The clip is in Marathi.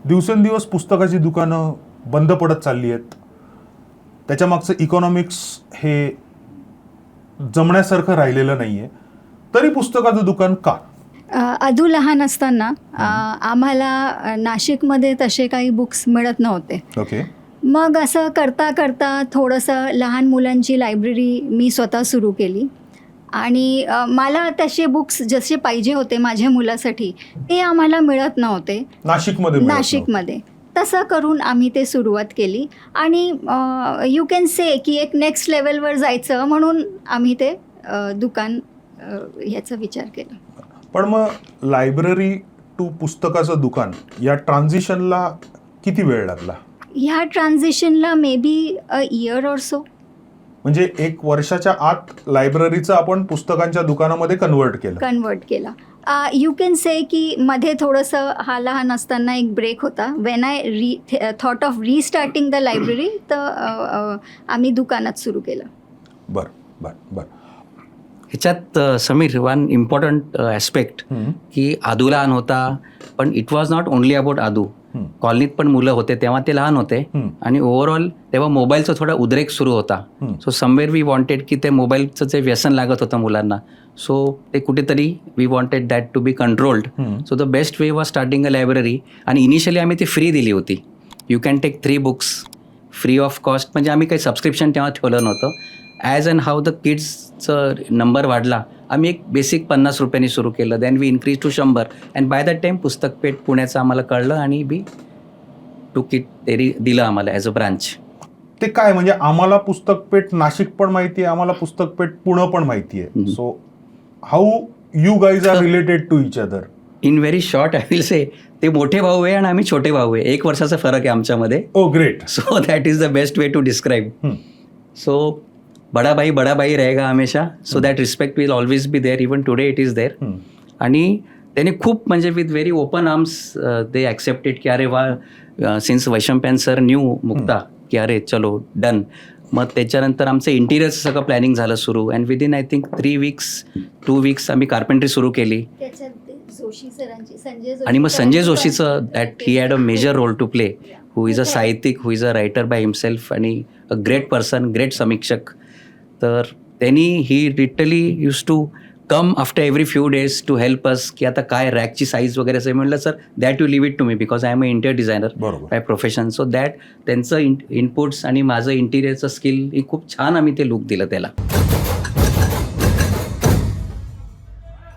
दिवसेंदिवस पुस्तकाची दुकानं बंद पडत चालली आहेत. त्याच्या मागचं इकॉनॉमिक्स हे जमण्यासारखं राहिलेलं नाही आहे. तरी पुस्तकाचं दुकान का? अदू लहान असताना आम्हाला नाशिकमध्ये तसे काही बुक्स मिळत नव्हते. ओके. मग असं करता करता थोडंसं लहान मुलांची लायब्ररी मी स्वतः सुरू केली आणि मला तसे बुक्स जसे पाहिजे होते माझ्या मुलासाठी ते आम्हाला मिळत नव्हते नाशिकमध्ये. तसं करून आम्ही ते सुरुवात केली आणि यू कॅन से की एक नेक्स्ट लेवलवर जायचं म्हणून आम्ही ते दुकान ह्याचा विचार केला. पण मग लायब्ररी टू पुस्तकाचं दुकान या ट्रान्झिशनला किती वेळ लागला? ह्या ट्रान्झिशनला maybe a year or so. म्हणजे 1 वर्षाच्या आत लायब्ररीचं आपण पुस्तकांच्या दुकानामध्ये कन्वर्ट केला. यू कॅन से की मध्ये थोडंसं हा लहान असताना एक ब्रेक होता. When I thought of restarting the library तर आम्ही दुकानात सुरू केलं. बरं. ह्याच्यात समीर वन इम्पॉर्टंट ॲस्पेक्ट की आदू लहान होता, पण it was not only about Adu. कॉलनीत पण मुलं होते तेव्हा ते लहान होते आणि ओव्हरऑल तेव्हा मोबाईलचा थोडा उद्रेक सुरू होता. सो समवेअर वी वॉन्टेड की ते मोबाईलचं जे व्यसन लागत होतं मुलांना, सो ते कुठेतरी we wanted that to be controlled. So the best way was starting a library. आणि इनिशियली आम्ही ती फ्री दिली होती. You can take 3 books free of cost. म्हणजे आम्ही काही सबस्क्रिप्शन तेव्हा ठेवलं नव्हतं. ॲज अँड हाऊ द किड्सचं नंबर वाढला, आम्ही एक बेसिक 50 रुपयांनी सुरू केलं. Then we increase to 100 and by that time Pustakpeth पुण्याचं आम्हाला कळलं आणि वी टूक इट दिलं आम्हाला ॲज अ ब्रांच. ते काय म्हणजे आम्हाला पुस्तकपेठ नाशिक पण माहिती आहे, आम्हाला पुस्तकपेठ पुणे पण माहिती आहे. So how you guys are related to each other? In very short I will say ते मोठे भाऊ आहे आणि आम्ही छोटे भाऊ आहे. 1 वर्षाचा फरक आहे आमच्यामध्ये. Oh great. So that is the best way to describe. So बडा भाई रहेगा हमेशा. So that respect will always be there. Even today it is there. आणि त्याने खूप म्हणजे with very open arms they accepted की अरे वा, since Vaishampayan sir knew Mukta की अरे चलो डन. मग त्याच्यानंतर आमचं इंटिरियरचं सगळं प्लॅनिंग झालं सुरू. And within I think 2 weeks आम्ही कार्पेंट्री सुरू केली. आणि मग संजय जोशीचं that he had a major role to play, who is a साहित्यिक, who is a writer by himself आणि अ ग्रेट पर्सन, ग्रेट समीक्षक. तर त्यांनी he literally use to come after every few days to help us की आता काय रॅकची साईज वगैरे असं. म्हणलं sir that you leave it to me because I am a interior designer by profession. So that त्यांचं इनपुट्स आणि माझं इंटिरियरचं स्किल ही खूप छान आम्ही ते लुक दिलं त्याला.